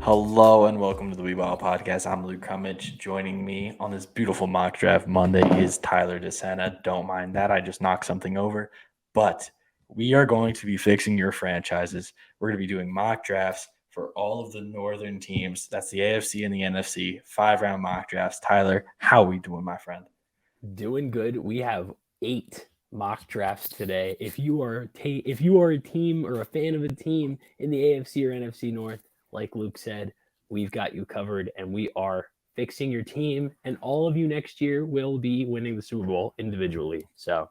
Hello and welcome to the Weeball Podcast. I'm Luke Cummich. Joining me on this beautiful mock draft Monday is Tyler DeSena. Don't mind that. I just knocked something over. But we are going to be fixing your franchises. We're going to be doing mock drafts for all of the northern teams. That's the AFC and the NFC. 5-round mock drafts. Tyler, how are we doing, my friend? Doing good. We have 8 mock drafts today. If you are a team or a fan of a team in the AFC or NFC North, like Luke said, we've got you covered, and we are fixing your team. And all of you next year will be winning the Super Bowl individually. So,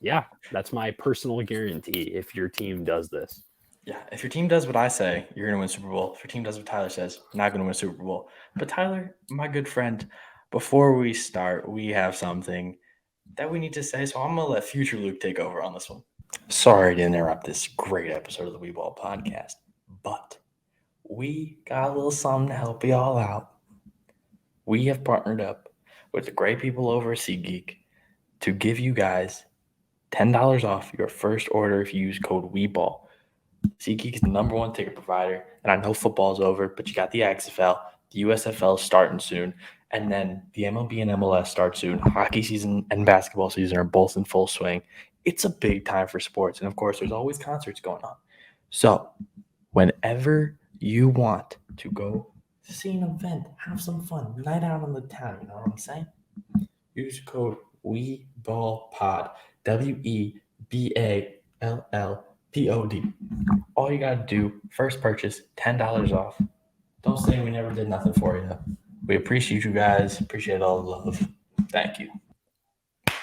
yeah, that's my personal guarantee. If your team does this, Yeah, if your team does what I say, you're going to win Super Bowl. If your team does what Tyler says, you're not going to win Super Bowl. But Tyler, my good friend, before we start, we have something that we need to say. So I'm going to let future Luke take over on this one. Sorry to interrupt this great episode of the Weeball Podcast, but we got a little something to help you all out. We have partnered up with the great people over at SeatGeek to give you guys $10 off your first order if you use code WeBall. SeatGeek is the number one ticket provider, and I know football's over, but you got the XFL, the USFL starting soon, and then the MLB and MLS start soon. Hockey season and basketball season are both in full swing. It's a big time for sports, and of course, there's always concerts going on. So, whenever you want to go see an event, have some fun, night out on the town, you know what I'm saying? Use code WeBallPod, WeBallPod. All you got to do, first purchase, $10 off. Don't say we never did nothing for you. We appreciate you guys. Appreciate all the love. Thank you.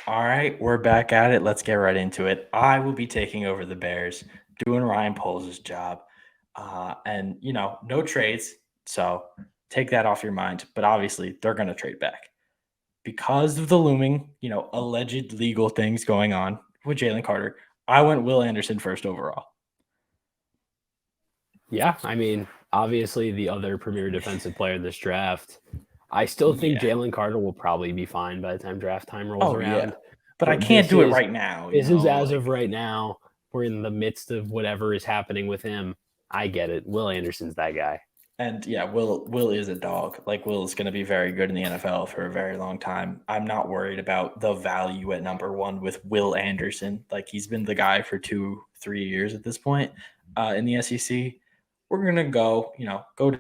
All right, we're back at it. Let's get right into it. I will be taking over the Bears, doing Ryan Poles' job. And, no trades. So take that off your mind. But obviously, they're going to trade back. Because of the looming, alleged legal things going on with Jalen Carter, I went Will Anderson first overall. yeah, I mean, obviously the other premier defensive player in this draft. I still think Yeah. Jalen Carter will probably be fine by the time draft time rolls Oh, yeah. around. But I can't This do it is right now, this is as of right now. We're in the midst of whatever is happening with him. I get it. Will Anderson's that guy. And yeah, Will is a dog. Like Will is going to be very good in the NFL for a very long time. I'm not worried about the value at number one with Will Anderson. Like he's been the guy for 2-3 years at this point in the SEC. We're gonna go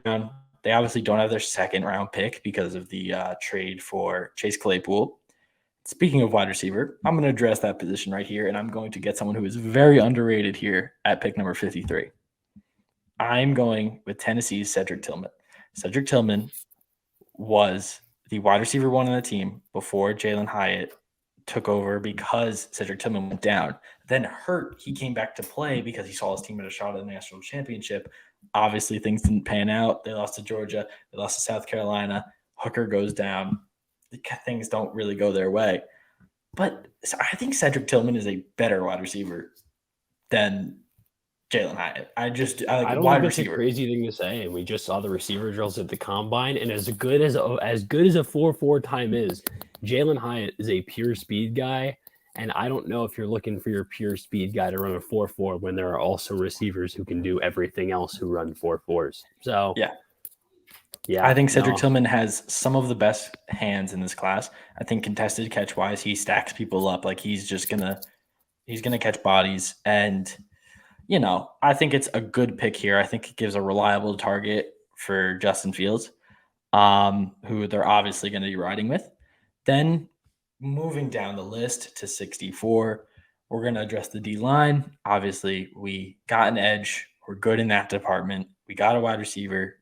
down. They obviously don't have their second round pick because of the trade for Chase Claypool. Speaking of wide receiver, I'm going to address that position right here, and I'm going to get someone who is very underrated here at pick number 53. I'm going with Tennessee's Cedric Tillman. Cedric Tillman was the wide receiver one on the team before Jalen Hyatt took over because Cedric Tillman went down. Then hurt, he came back to play because he saw his team at a shot at the national championship. Obviously, things didn't pan out. They lost to Georgia. They lost to South Carolina. Hooker goes down. Things don't really go their way. But I think Cedric Tillman is a better wide receiver than Jalen Hyatt. I like I don't think wide that's a receiver. crazy thing to say. We just saw the receiver drills at the combine, and as good as a 4.4 time is, Jalen Hyatt is a pure speed guy. And I don't know if you're looking for your pure speed guy to run a 4.4 when there are also receivers who can do everything else who run 4.4s. So Yeah. yeah, I think Cedric no, Tillman has some of the best hands in this class. I think contested catch wise, he stacks people up. Like he's gonna catch bodies. And I think it's a good pick here. I think it gives a reliable target for Justin Fields, who they're obviously going to be riding with. Then moving down the list to 64, we're going to address the D line. Obviously, we got an edge. We're good in that department. We got a wide receiver.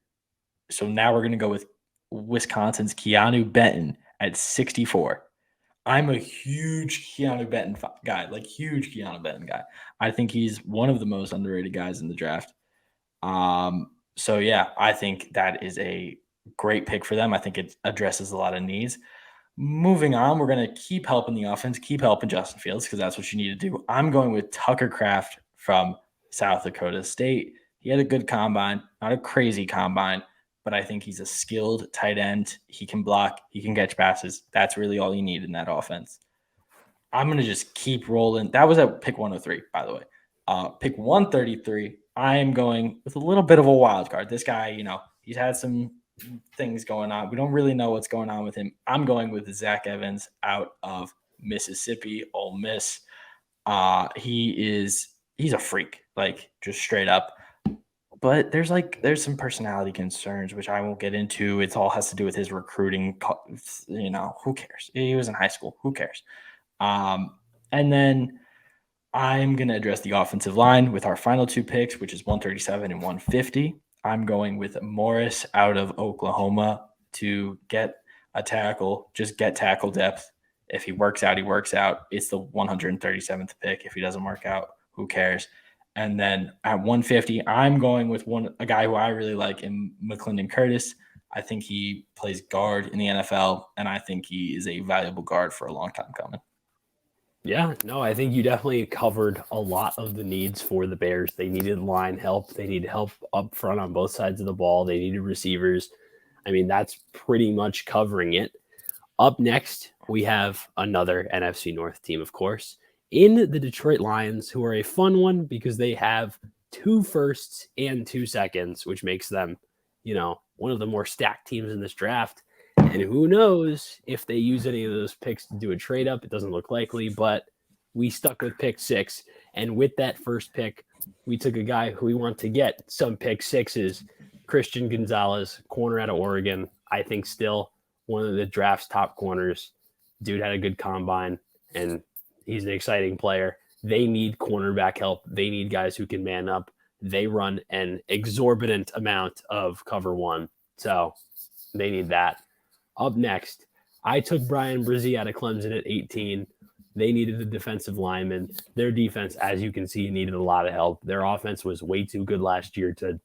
So now we're going to go with Wisconsin's Keanu Benton at 64. I'm a huge Keanu Benton guy, like huge Keanu Benton guy. I think he's one of the most underrated guys in the draft. So yeah, I think that is a great pick for them. I think it addresses a lot of needs. Moving on, we're going to keep helping the offense, keep helping Justin Fields because that's what you need to do. I'm going with Tucker Kraft from South Dakota State. He had a good combine, not a crazy combine, but I think he's a skilled tight end. He can block, he can catch passes. That's really all you need in that offense. I'm going to just keep rolling. That was at pick 103, by the way. Pick 133, I am going with a little bit of a wild card. This guy, He's had some things going on. We don't really know what's going on with him. I'm going with Zach Evans out of Mississippi, Ole Miss. He's a freak, like just straight up. But there's some personality concerns which I won't get into. It all has to do with his recruiting. Who cares? He was in high school. Who cares? And then I'm going to address the offensive line with our final two picks, which is 137 and 150. I'm going with Morris out of Oklahoma to get a tackle, just get tackle depth. If he works out, he works out. It's the 137th pick. If he doesn't work out, who cares? And then at 150, I'm going with a guy who I really like in McClendon Curtis. I think he plays guard in the NFL, and I think he is a valuable guard for a long time coming. Yeah, no, I think you definitely covered a lot of the needs for the Bears. They needed line help. They needed help up front on both sides of the ball. They needed receivers. I mean, that's pretty much covering it. Up next, we have another NFC North team, of course, in the Detroit Lions, who are a fun one because they have 2 firsts and 2 seconds, which makes them, one of the more stacked teams in this draft. And who knows if they use any of those picks to do a trade up. It doesn't look likely, but we stuck with pick 6. And with that first pick, we took a guy who we want to get some pick 6s, Christian Gonzalez, corner out of Oregon. I think still one of the draft's top corners. Dude had a good combine, and he's an exciting player. They need cornerback help. They need guys who can man up. They run an exorbitant amount of cover 1, so they need that. Up next, I took Brian Brzee out of Clemson at 18. They needed a defensive lineman. Their defense, as you can see, needed a lot of help. Their offense was way too good last year to,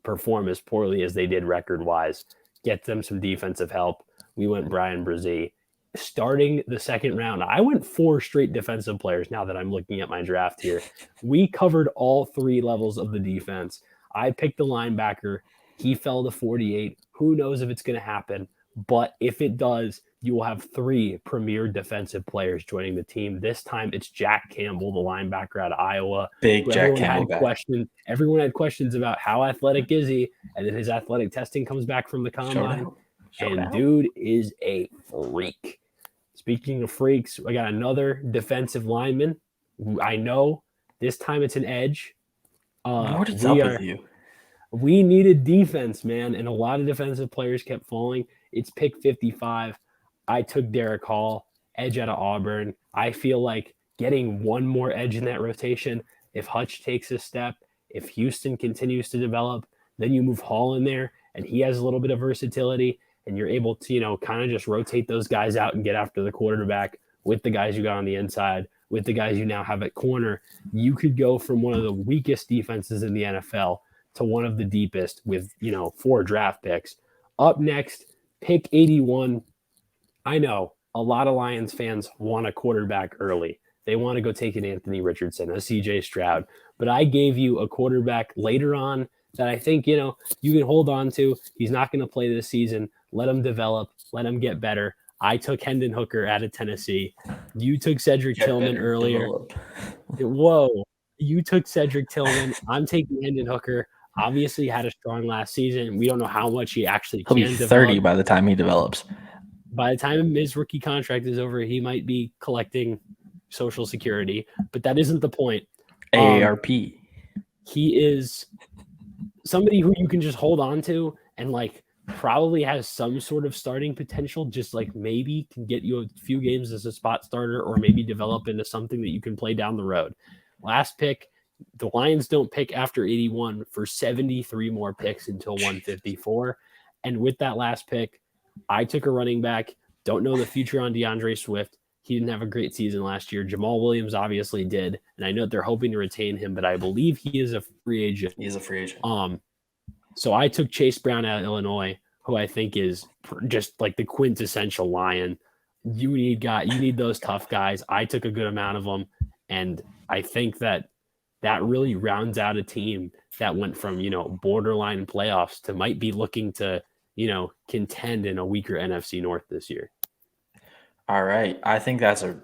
perform as poorly as they did record-wise. Get them some defensive help. We went Brian Brzee. Starting the second round, I went 4 straight defensive players now that I'm looking at my draft here. We covered all 3 levels of the defense. I picked the linebacker. He fell to 48. Who knows if it's going to happen? But if it does, you will have 3 premier defensive players joining the team. This time it's Jack Campbell, the linebacker out of Iowa. Big Jack Campbell. Everyone had questions about how athletic is he, and then his athletic testing comes back from the combine. Dude is a freak. Speaking of freaks, I got another defensive lineman. I know this time it's an edge. What is up with you? We needed defense, man, and a lot of defensive players kept falling. It's pick 55. I took Derek Hall, edge out of Auburn. I feel like getting one more edge in that rotation, if Hutch takes a step, if Houston continues to develop, then you move Hall in there, and he has a little bit of versatility, and you're able to, kind of just rotate those guys out and get after the quarterback with the guys you got on the inside, with the guys you now have at corner. You could go from one of the weakest defenses in the NFL to one of the deepest with, 4 draft picks. Up next, pick 81. I know a lot of Lions fans want a quarterback early. They want to go take an Anthony Richardson, a CJ Stroud. But I gave you a quarterback later on that I think, you can hold on to. He's not going to play this season. Let him develop. Let him get better. I took Hendon Hooker out of Tennessee. You took Cedric Tillman earlier. Whoa. You took Cedric Tillman. I'm taking Hendon Hooker. Obviously had a strong last season. We don't know how much he actually can develop. He'll be 30 by the time he develops. By the time his rookie contract is over, he might be collecting Social Security, but that isn't the point. AARP. He is somebody who you can just hold on to and probably has some sort of starting potential, just maybe can get you a few games as a spot starter or maybe develop into something that you can play down the road. Last pick, the Lions don't pick after 81 for 73 more picks until 154. And with that last pick, I took a running back. Don't know the future on DeAndre Swift. He didn't have a great season last year. Jamal Williams obviously did. And I know they're hoping to retain him, but I believe he is a free agent. He is a free agent. So I took Chase Brown out of Illinois, who I think is just the quintessential Lion. You need those tough guys. I took a good amount of them. And I think that really rounds out a team that went from, borderline playoffs to might be looking to, contend in a weaker NFC North this year. All right. I think that's a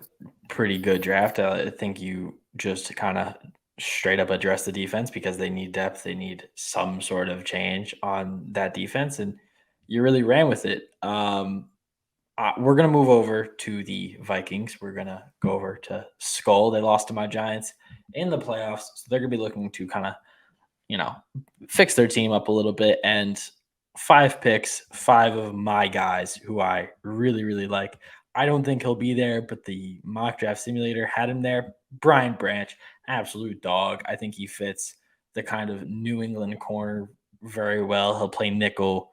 pretty good draft. I think you just kind of straight up address the defense because they need depth. They need some sort of change on that defense, and you really ran with it. We're gonna move over to the Vikings. We're gonna go over to Skull. They lost to my Giants in the playoffs, so they're gonna be looking to kind of, fix their team up a little bit. And 5 picks, 5 of my guys who I really, really like. I don't think he'll be there, but the mock draft simulator had him there. Brian Branch, absolute dog. I think he fits the kind of New England corner very well. He'll play nickel.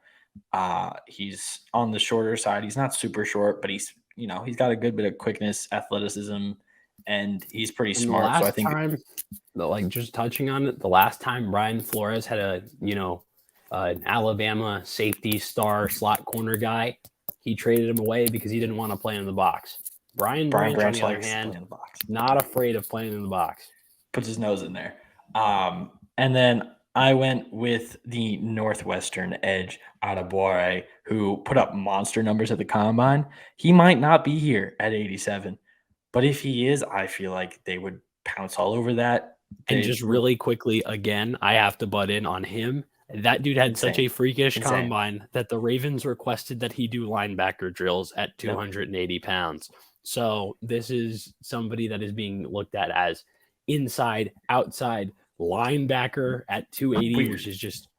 He's on the shorter side. He's not super short, but he's got a good bit of quickness, athleticism, and he's pretty And the smart. So I last think time, like just touching on it, the last time Brian Flores had an Alabama safety star slot corner guy, he traded him away because he didn't want to play in the box. Brian Branch, on the other hand, playing the box. not afraid of playing in the box. Puts his nose in there. And then I went with the Northwestern edge, Adebawore, who put up monster numbers at the combine. He might not be here at 87, but if he is, I feel like they would pounce all over that. And just really quickly, again, I have to butt in on him. That dude had such a freakish combine that the Ravens requested that he do linebacker drills at 280 pounds. So this is somebody that is being looked at as inside, outside linebacker at 280, which is just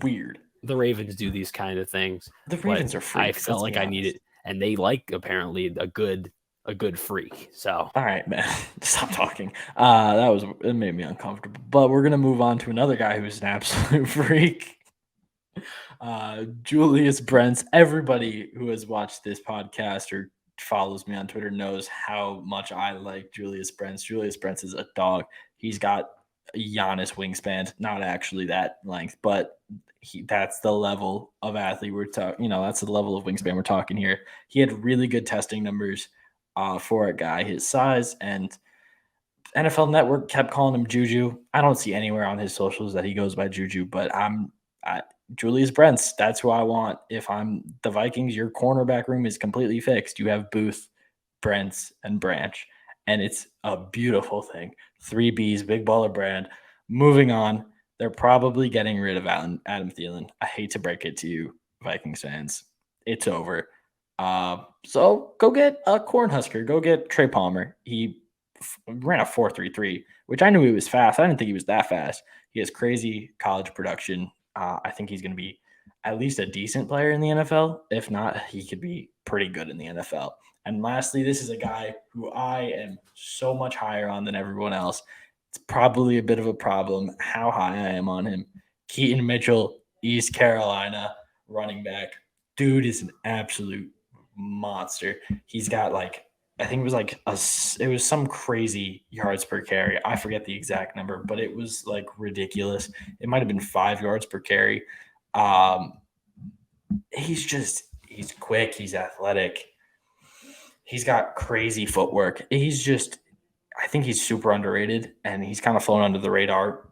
weird. The Ravens do these kind of things. The Ravens are freaks. I felt like I needed, and they like apparently a good freak. So all right, man, stop talking. It made me uncomfortable. But we're gonna move on to another guy who's an absolute freak. Julius Brents. Everybody who has watched this podcast or follows me on Twitter knows how much I like Julius Brents. Julius Brents is a dog. He's got a Giannis wingspan, not actually that length, but that's the level of athlete we're talking. That's the level of wingspan we're talking here. He had really good testing numbers for a guy his size, and NFL Network kept calling him Juju. I don't see anywhere on his socials that he goes by Juju, but Julius Brents, that's who I want. If I'm the Vikings, your cornerback room is completely fixed. You have Booth, Brents, and Branch, and it's a beautiful thing. 3 Bs, big baller brand. Moving on, they're probably getting rid of Adam Thielen. I hate to break it to you, Vikings fans. It's over. So go get a Cornhusker. Go get Trey Palmer. He ran a 4.33, which I knew he was fast. I didn't think he was that fast. He has crazy college production. I think he's going to be at least a decent player in the NFL. If not, he could be pretty good in the NFL. And lastly, this is a guy who I am so much higher on than everyone else. It's probably a bit of a problem how high I am on him. Keaton Mitchell, East Carolina running back. Dude is an absolute monster. He's got I think it was some crazy yards per carry. I forget the exact number, but it was ridiculous. It might have been 5 yards per carry. He's quick. He's athletic. He's got crazy footwork. I think he's super underrated, and he's kind of flown under the radar.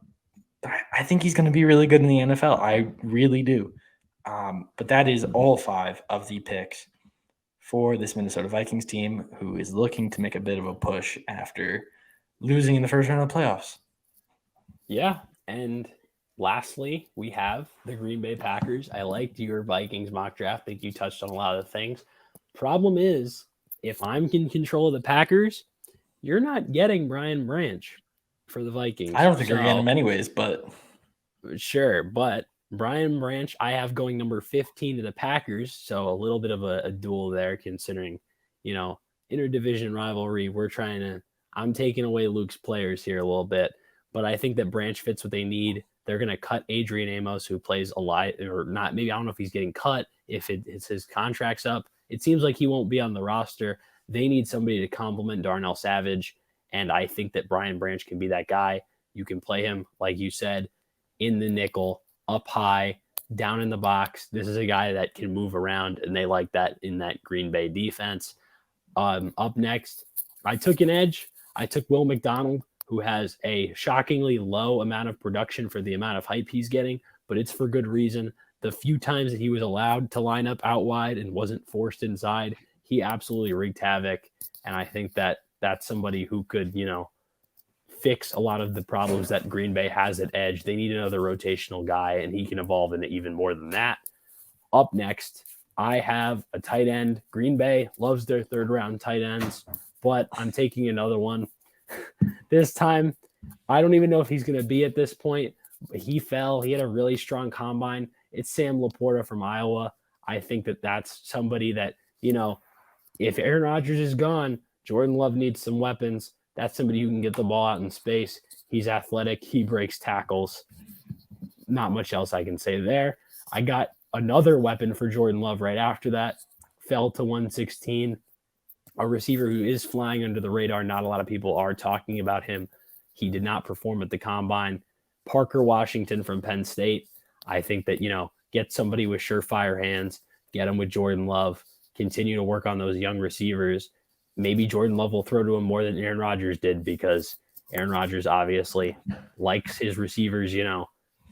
I think he's going to be really good in the NFL. I really do. But that is all 5 of the picks for this Minnesota Vikings team, who is looking to make a bit of a push after losing in the first round of the playoffs. Yeah, and lastly, we have the Green Bay Packers. I liked your Vikings mock draft. I think you touched on a lot of things. Problem is, if I'm in control of the Packers, you're not getting Brian Branch for the Vikings. I don't think you're getting him anyways, but sure. But Brian Branch, I have going number 15 to the Packers, so a little bit of a duel there, considering, interdivision rivalry. I'm taking away Luke's players here a little bit, but I think that Branch fits what they need. They're going to cut Adrian Amos, who plays a lot, or not. Maybe I don't know if he's getting cut, if it's his contract's up. It seems like he won't be on the roster. They need somebody to complement Darnell Savage, and I think that Brian Branch can be that guy. You can play him, like you said, in the nickel, up high, down in the box. This is a guy that can move around, and they like that in that Green Bay defense. Up next, I took an edge. I took Will McDonald, who has a shockingly low amount of production for the amount of hype he's getting, but it's for good reason. The few times that he was allowed to line up out wide and wasn't forced inside, he absolutely wreaked havoc. And I think that that's somebody who could, fix a lot of the problems that Green Bay has at edge. They need another rotational guy, and he can evolve into even more than that. Up next, I have a tight end. Green Bay loves their third round tight ends, but I'm taking another one. This time, I don't even know if he's going to be at this point, but he fell. He had a really strong combine. It's Sam Laporta from Iowa. I think that that's somebody that, if Aaron Rodgers is gone, Jordan Love needs some weapons. That's somebody who can get the ball out in space. He's athletic. He breaks tackles. Not much else I can say there. I got another weapon for Jordan Love right after that. Fell to 116. A receiver who is flying under the radar. Not a lot of people are talking about him. He did not perform at the combine. Parker Washington from Penn State. I think that, get somebody with surefire hands, get him with Jordan Love, continue to work on those young receivers. Maybe Jordan Love will throw to him more than Aaron Rodgers did, because Aaron Rodgers obviously likes his receivers,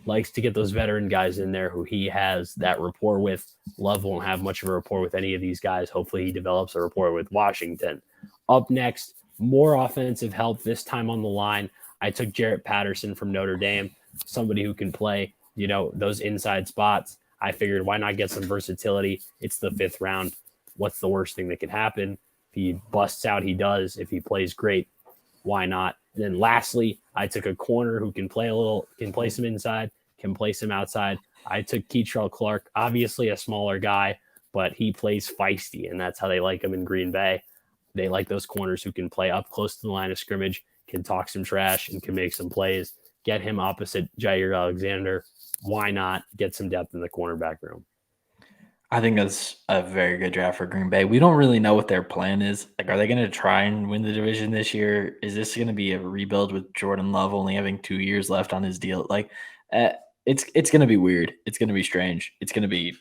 likes to get those veteran guys in there who he has that rapport with. Love won't have much of a rapport with any of these guys. Hopefully he develops a rapport with Washington. Up next, more offensive help, this time on the line. I took Jarrett Patterson from Notre Dame, somebody who can play, those inside spots. I figured, why not get some versatility? It's the 5th round. What's the worst thing that could happen? If he busts out, he does. If he plays great, why not? And then lastly, I took a corner who can play some inside, can play some outside. I took Keitrell Clark, obviously a smaller guy, but he plays feisty, and that's how they like him in Green Bay. They like those corners who can play up close to the line of scrimmage, can talk some trash, and can make some plays. Get him opposite Jair Alexander. Why not get some depth in the cornerback room? I think that's a very good draft for Green Bay. We don't really know what their plan is. Like, are they going to try and win the division this year? Is this going to be a rebuild with Jordan Love only having 2 years left on his deal? Like, it's going to be weird. It's going to be strange. It's going to be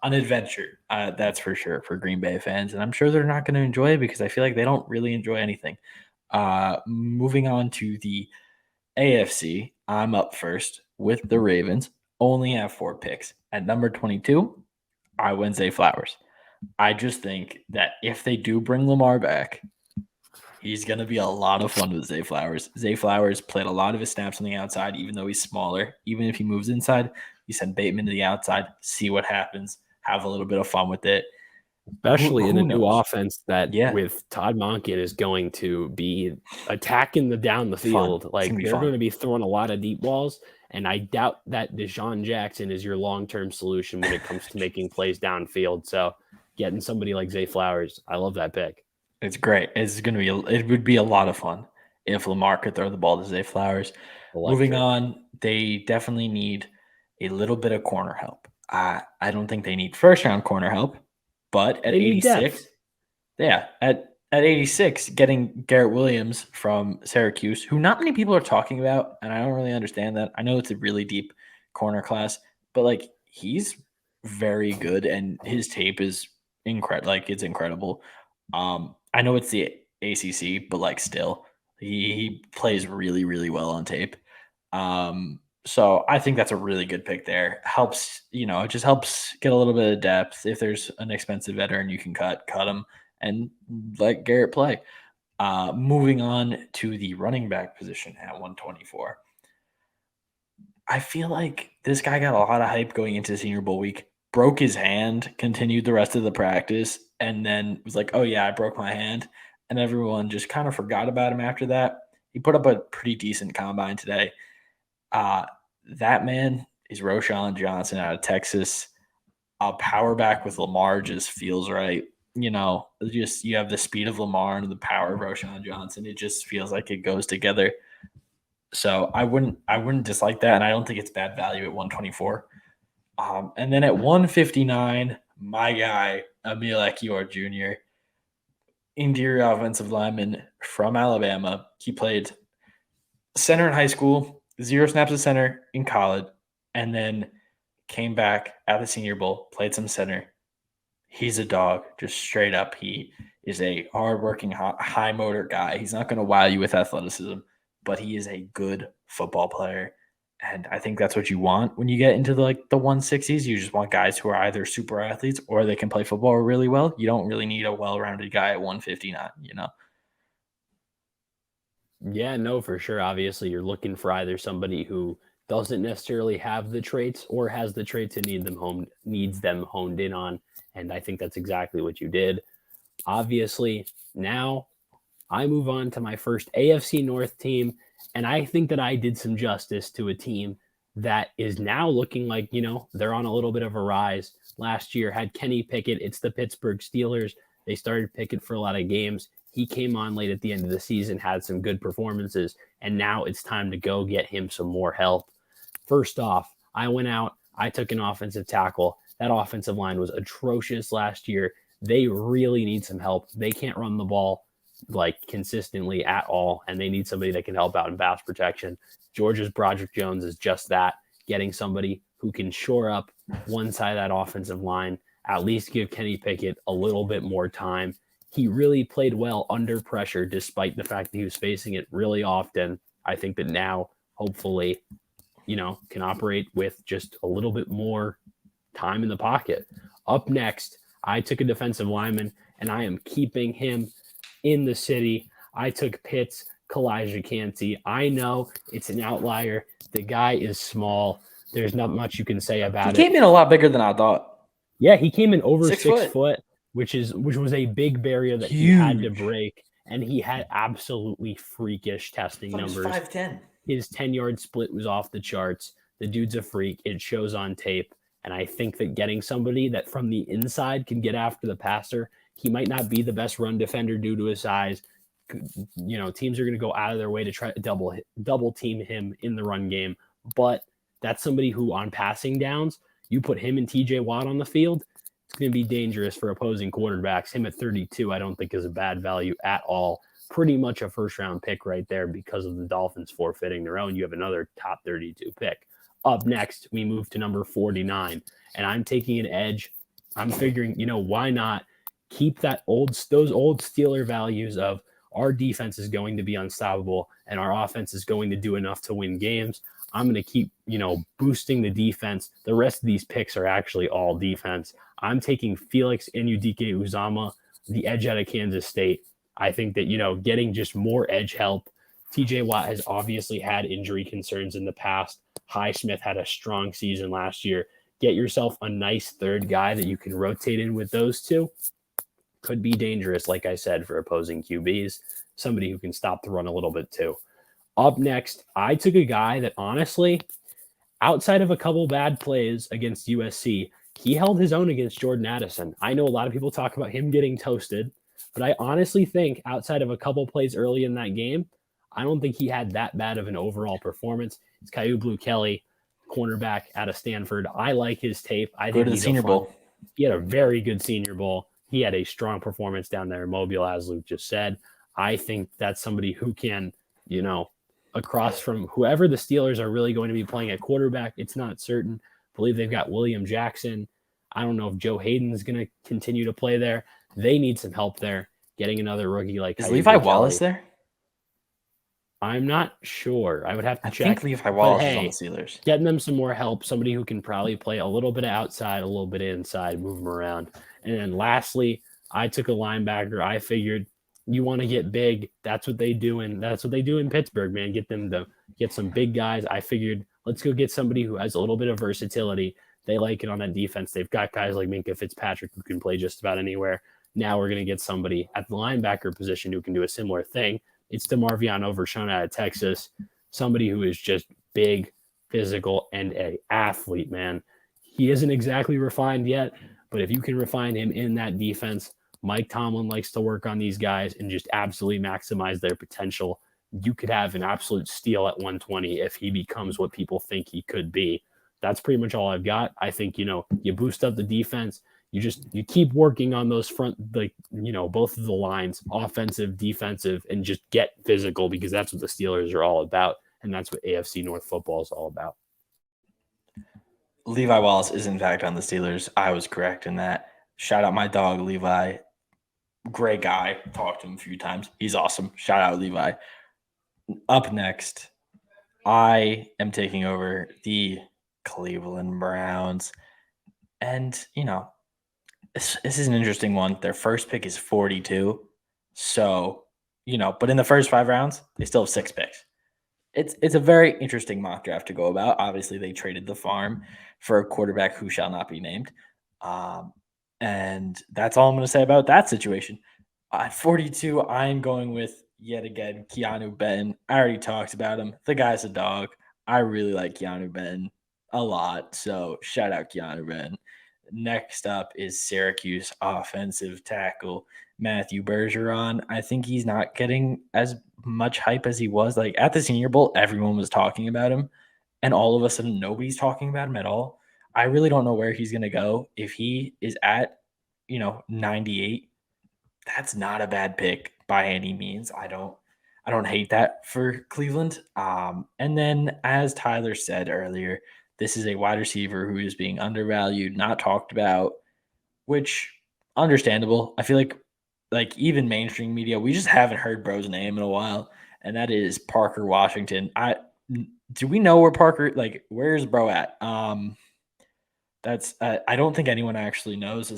an adventure. That's for sure for Green Bay fans, and I'm sure they're not going to enjoy it because I feel like they don't really enjoy anything. Moving on to the AFC, I'm up first with the Ravens. Only have 4 picks. At number 22, I went Zay Flowers. I just think that if they do bring Lamar back, he's going to be a lot of fun with Zay Flowers. Zay Flowers played a lot of his snaps on the outside, even though he's smaller. Even if he moves inside, you send Bateman to the outside, see what happens, have a little bit of fun with it. Especially in a new knows? offense that with Todd Monken is going to be attacking down the field. Fun. Like, they're going to be throwing a lot of deep balls, and I doubt that Deshaun Jackson is your long-term solution when it comes to making plays downfield. So getting somebody like Zay Flowers, I love that pick. It's great. It would be a lot of fun if Lamar could throw the ball to Zay Flowers. Moving on, they definitely need a little bit of corner help. I don't think they need first-round corner help. But at 86, at 86, getting Garrett Williams from Syracuse, who not many people are talking about, and I don't really understand that. I know it's a really deep corner class, but like, he's very good, and his tape is incredible. Like, it's incredible. I know it's the ACC, but like, still, he plays really, really well on tape. So I think that's a really good pick there. Helps, it just helps get a little bit of depth. If there's an expensive veteran you can cut him and let Garrett play. Moving on to the running back position at 124. I feel like this guy got a lot of hype going into Senior Bowl week, broke his hand, continued the rest of the practice, and then was like, oh yeah, I broke my hand. And everyone just kind of forgot about him after that. He put up a pretty decent combine today. That man is Roschon Johnson out of Texas. A power back with Lamar just feels right. You have the speed of Lamar and the power of Roschon Johnson. It just feels like it goes together. So I wouldn't dislike that, and I don't think it's bad value at 124. And then at 159, my guy, Emil Ekiyor Jr., interior offensive lineman from Alabama. He played center in high school, 0 snaps at center in college, and then came back at the Senior Bowl, played some center. He's a dog, just straight up. He is a hardworking, high motor guy. He's not going to wow you with athleticism, but he is a good football player. And I think that's what you want when you get into the 160s. You just want guys who are either super athletes or they can play football really well. You don't really need a well-rounded guy at 159, Yeah, no, for sure. Obviously, you're looking for either somebody who doesn't necessarily have the traits or has the traits and needs them honed in on. And I think that's exactly what you did. Obviously, now I move on to my first AFC North team, and I think that I did some justice to a team that is now looking like, they're on a little bit of a rise. Last year had Kenny Pickett. It's the Pittsburgh Steelers. They started Pickett for a lot of games. He came on late at the end of the season, had some good performances, and now it's time to go get him some more help. First off, I went out, I took an offensive tackle. That offensive line was atrocious last year. They really need some help. They can't run the ball like consistently at all, and they need somebody that can help out in pass protection. Georgia's Broderick Jones is just that, getting somebody who can shore up one side of that offensive line, at least give Kenny Pickett a little bit more time. He really played well under pressure, despite the fact that he was facing it really often. I think that now, hopefully, can operate with just a little bit more time in the pocket. Up next, I took a defensive lineman, and I am keeping him in the city. I took Pitt's Kalijah Cansey. I know it's an outlier. The guy is small. There's not much you can say about it. He came in a lot bigger than I thought. Yeah, he came in over 6 foot, which was a big barrier that he had to break, and he had absolutely freakish testing numbers. 5'10". His 10-yard split was off the charts. The dude's a freak. It shows on tape. And I think that getting somebody that from the inside can get after the passer, he might not be the best run defender due to his size. Teams are going to go out of their way to try to double team him in the run game. But that's somebody who on passing downs, you put him and TJ Watt on the field, it's going to be dangerous for opposing quarterbacks. Him at 32, I don't think is a bad value at all. Pretty much a first-round pick right there because of the Dolphins forfeiting their own. You have another top 32 pick. Up next, we move to number 49, and I'm taking an edge. I'm figuring, why not keep those old Steeler values of our defense is going to be unstoppable and our offense is going to do enough to win games. I'm going to keep, boosting the defense. The rest of these picks are actually all defense. I'm taking Felix Anudike-Uzomah, the edge out of Kansas State. I think that, getting just more edge help. TJ Watt has obviously had injury concerns in the past. Highsmith had a strong season last year. Get yourself a nice third guy that you can rotate in with those two. Could be dangerous, like I said, for opposing QBs. Somebody who can stop the run a little bit too. Up next, I took a guy that honestly, outside of a couple bad plays against USC, he held his own against Jordan Addison. I know a lot of people talk about him getting toasted, but I honestly think outside of a couple plays early in that game, I don't think he had that bad of an overall performance. It's Kyu Blu Kelly, cornerback out of Stanford. I like his tape. I think to the Senior Bowl. He had a very good Senior Bowl. He had a strong performance down there in Mobile, as Luke just said. I think that's somebody who can, across from whoever the Steelers are really going to be playing at quarterback. It's not certain. I believe they've got William Jackson. I don't know if Joe Hayden is going to continue to play there. They need some help there. Getting another rookie like is Levi Wallace there? I'm not sure. I would have to check. I think Levi Wallace is on the Steelers. Getting them some more help, somebody who can probably play a little bit outside, a little bit inside, move them around. And then lastly, I took a linebacker. I figured you want to get big. That's what they do in Pittsburgh, man. Get some big guys. I figured let's go get somebody who has a little bit of versatility. They like it on that defense. They've got guys like Minkah Fitzpatrick who can play just about anywhere. Now we're going to get somebody at the linebacker position who can do a similar thing. It's DeMarvion Overshown out of Texas, somebody who is just big, physical, and an athlete, man. He isn't exactly refined yet, but if you can refine him in that defense, Mike Tomlin likes to work on these guys and just absolutely maximize their potential. You could have an absolute steal at 120 if he becomes what people think he could be. That's pretty much all I've got. I think, you boost up the defense. You keep working on those front, both of the lines, offensive, defensive, and just get physical because that's what the Steelers are all about. And that's what AFC North football is all about. Levi Wallace is in fact on the Steelers. I was correct in that. Shout out my dog, Levi. Great guy. Talked to him a few times. He's awesome. Shout out Levi. Up next, I am taking over the Cleveland Browns. And, this is an interesting one. Their first pick is 42. So but in the first 5 rounds, they still have 6 picks. It's a very interesting mock draft to go about. Obviously, they traded the farm for a quarterback who shall not be named. And that's all I'm going to say about that situation. At 42, I'm going with, yet again, Keanu Benton. I already talked about him. The guy's a dog. I really like Keanu Benton a lot. So shout out Keanu Benton. Next up is Syracuse offensive tackle Matthew Bergeron. I think he's not getting as much hype as he was. Like at the Senior Bowl, everyone was talking about him, and all of a sudden, nobody's talking about him at all. I really don't know where he's going to go. If he is at, 98, that's not a bad pick by any means. I don't hate that for Cleveland. And then, as Tyler said earlier, this is a wide receiver who is being undervalued, not talked about, which understandable. I feel like even mainstream media, we just haven't heard bro's name in a while, and that is Parker Washington. Do we know where Parker, like, where's bro at? I don't think anyone actually knows.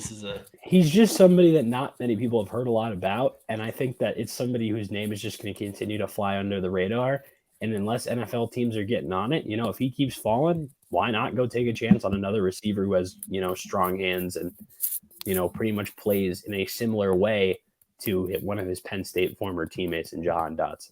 He's just somebody that not many people have heard a lot about, and I think that it's somebody whose name is just going to continue to fly under the radar. And unless NFL teams are getting on it, if he keeps falling, why not go take a chance on another receiver who has, strong hands and, pretty much plays in a similar way to one of his Penn State former teammates in Jahan Dotson.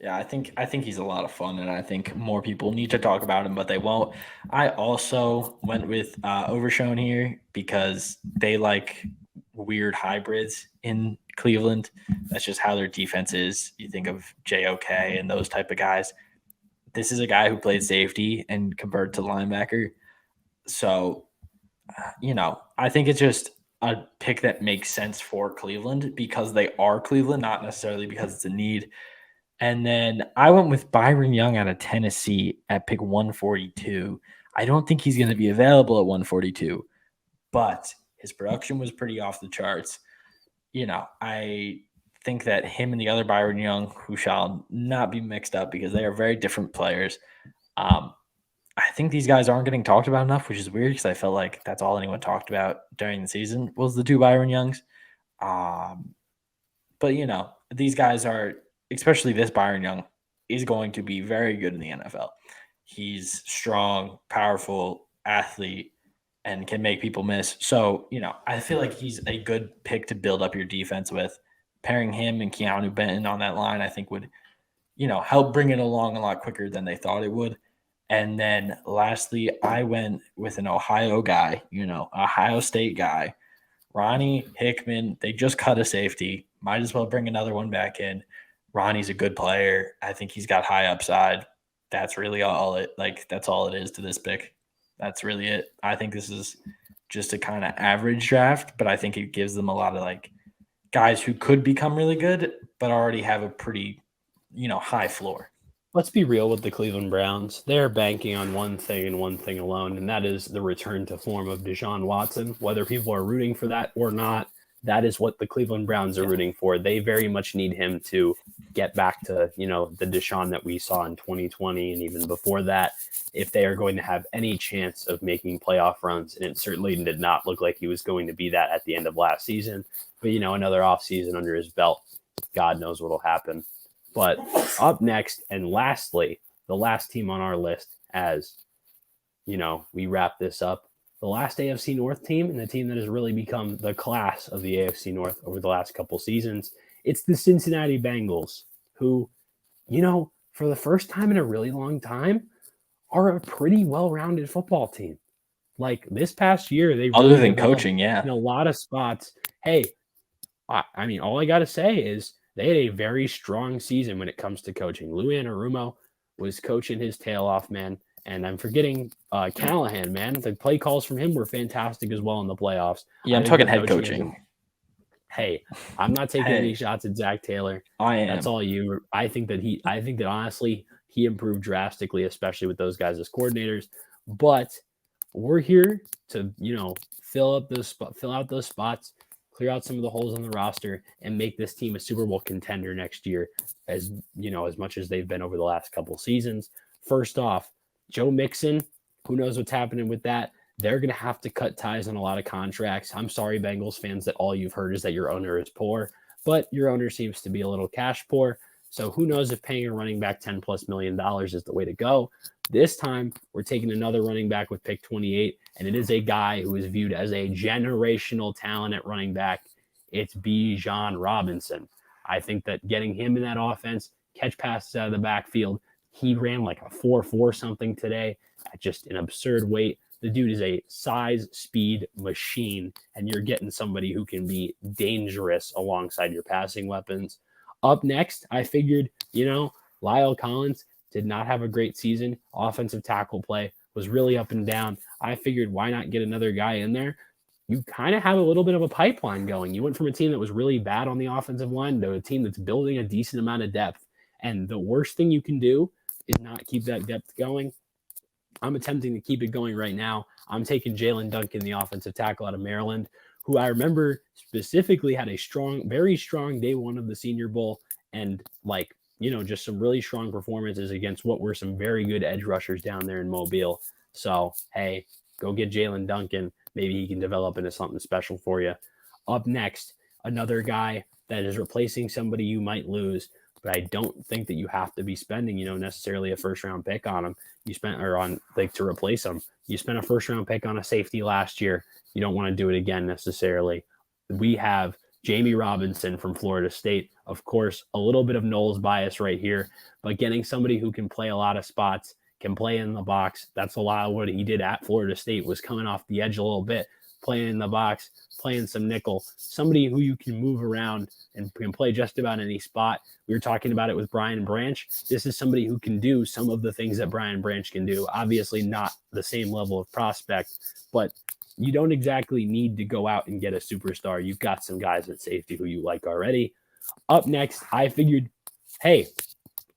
Yeah, I think he's a lot of fun, and I think more people need to talk about him, but they won't. I also went with Overshown here because they like weird hybrids in Cleveland. That's just how their defense is. You think of JOK and those type of guys. This is a guy who played safety and converted to linebacker. So, I think it's just a pick that makes sense for Cleveland because they are Cleveland, not necessarily because it's a need. And then I went with Byron Young out of Tennessee at pick 142. I don't think he's going to be available at 142, but his production was pretty off the charts. I think that him and the other Byron Young, who shall not be mixed up because they are very different players, I think these guys aren't getting talked about enough, which is weird because I felt like that's all anyone talked about during the season was the two Byron Youngs. But, these guys are, especially this Byron Young, is going to be very good in the NFL. He's strong, powerful athlete, and can make people miss. So, I feel like he's a good pick to build up your defense with. Pairing him and Keanu Benton on that line, I think would, help bring it along a lot quicker than they thought it would. And then lastly, I went with an Ohio guy, Ohio State guy, Ronnie Hickman. They just cut a safety. Might as well bring another one back in. Ronnie's a good player. I think he's got high upside. That's really that's all it is to this pick. That's really it. I think this is just a kind of average draft, but I think it gives them a lot of guys who could become really good, but already have a pretty, high floor. Let's be real with the Cleveland Browns. They're banking on one thing and one thing alone, and that is the return to form of Deshaun Watson. Whether people are rooting for that or not, that is what the Cleveland Browns are rooting for. They very much need him to get back to, the Deshaun that we saw in 2020 and even before that, if they are going to have any chance of making playoff runs. And it certainly did not look like he was going to be that at the end of last season. But, another offseason under his belt, God knows what will happen. But up next and lastly, the last team on our list as, we wrap this up, the last AFC North team and the team that has really become the class of the AFC North over the last couple seasons, it's the Cincinnati Bengals, who, for the first time in a really long time, are a pretty well-rounded football team. Like this past year, they other than coaching, in a lot of spots. Hey, I mean, all I got to say is they had a very strong season when it comes to coaching. Lou Anarumo was coaching his tail off, man. And I'm forgetting Callahan, man. The play calls from him were fantastic as well in the playoffs. Yeah, I'm talking head coaching. Hey, I'm not taking any shots at Zach Taylor. I am. That's all you. I think that honestly, he improved drastically, especially with those guys as coordinators. But we're here to, fill out those spots, clear out some of the holes on the roster, and make this team a Super Bowl contender next year, as much as they've been over the last couple seasons. First off, Joe Mixon, who knows what's happening with that? They're going to have to cut ties on a lot of contracts. I'm sorry, Bengals fans, that all you've heard is that your owner is poor. but your owner seems to be a little cash poor. So who knows if paying a running back $10+ million is the way to go. This time, we're taking another running back with pick 28, and it is a guy who is viewed as a generational talent at running back. It's Bijan Robinson. I think that getting him in that offense, catch passes out of the backfield, he ran like a 4.4 something today at just an absurd weight. The dude is a size, speed machine, and you're getting somebody who can be dangerous alongside your passing weapons. Up next, I figured, Lyle Collins did not have a great season. Offensive tackle play was really up and down. I figured, why not get another guy in there? You kind of have a little bit of a pipeline going. You went from a team that was really bad on the offensive line to a team that's building a decent amount of depth. And the worst thing you can do is not keep that depth going. I'm attempting to keep it going right now. I'm taking Jalen Duncan, the offensive tackle out of Maryland, who I remember specifically had a very strong day one of the Senior Bowl, and just some really strong performances against what were some very good edge rushers down there in Mobile. So, hey, go get Jalen Duncan. Maybe he can develop into something special for you. Up next, another guy that is replacing somebody you might lose, but I don't think that you have to be spending, necessarily a first-round pick on him. To replace him. You spent a first-round pick on a safety last year. You don't want to do it again necessarily. We have Jamie Robinson from Florida State. Of course, a little bit of Knowles bias right here, but getting somebody who can play a lot of spots, can play in the box. That's a lot of what he did at Florida State, was coming off the edge a little bit, playing in the box, playing some nickel, somebody who you can move around and can play just about any spot. We were talking about it with Brian Branch. This is somebody who can do some of the things that Brian Branch can do. Obviously not the same level of prospect, but you don't exactly need to go out and get a superstar. You've got some guys at safety who you like already. Up next, I figured, hey,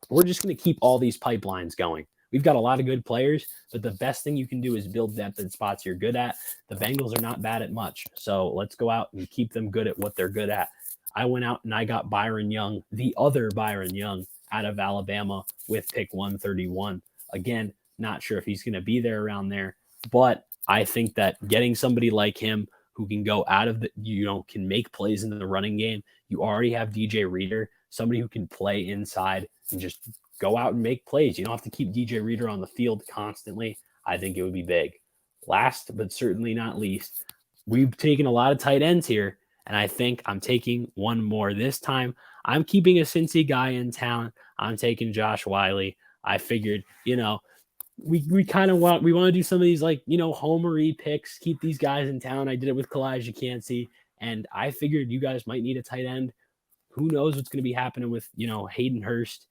we're just going to keep all these pipelines going. We've got a lot of good players, but the best thing you can do is build depth in spots you're good at. The Bengals are not bad at much, so let's go out and keep them good at what they're good at. I went out and I got Byron Young, the other Byron Young, out of Alabama with pick 131. Again, not sure if he's going to be there around there, but I think that getting somebody like him who can go out of can make plays in the running game. You already have DJ Reader, somebody who can play inside and just go out and make plays. You don't have to keep DJ Reader on the field constantly. I think it would be big. Last, but certainly not least, we've taken a lot of tight ends here, and I think I'm taking one more. This time, I'm keeping a Cincy guy in town. I'm taking Josh Wiley. I figured, we kind of want to do some of these homery picks, keep these guys in town. I did it with Kalijah Cansey, and I figured you guys might need a tight end. Who knows what's going to be happening with, Hayden Hurst.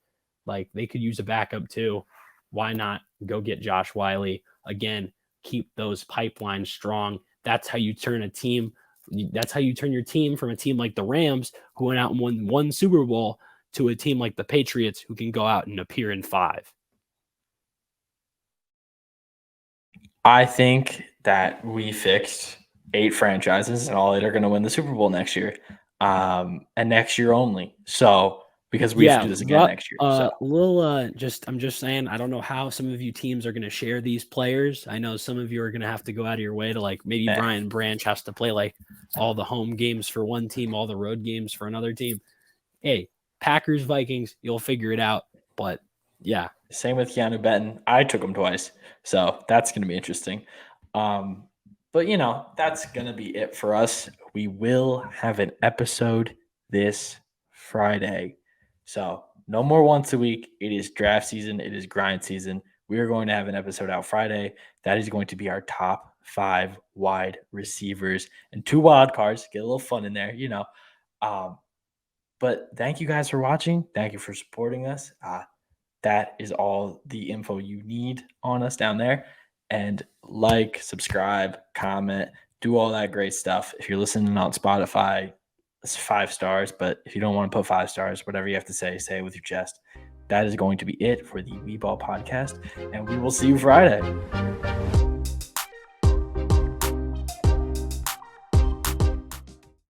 They could use a backup too. Why not go get Josh Wiley? Again, keep those pipelines strong. That's how you turn a team. That's how you turn your team from a team like the Rams, who went out and won one Super Bowl, to a team like the Patriots, who can go out and appear in 5. I think that we fixed 8 franchises, and all 8 are going to win the Super Bowl next year, and next year only. So, because we have to do this again next year. I'm just saying, I don't know how some of you teams are going to share these players. I know some of you are going to have to go out of your way to maybe Brian Branch has to play all the home games for one team, all the road games for another team. Hey, Packers, Vikings, you'll figure it out. But yeah. Same with Keanu Benton. I took him twice. So that's going to be interesting. But that's going to be it for us. We will have an episode this Friday. So no more once a week. It is draft season. It is grind season. We are going to have an episode out Friday. That is going to be our top 5 wide receivers and 2 wild cards. Get a little fun in there, But thank you guys for watching. Thank you for supporting us. That is all the info you need on us down there. And subscribe, comment, do all that great stuff. If you're listening on Spotify, it's 5 stars, but if you don't want to put 5 stars, whatever you have to say it with your chest. That is going to be it for the We Ball podcast, and we will see you Friday.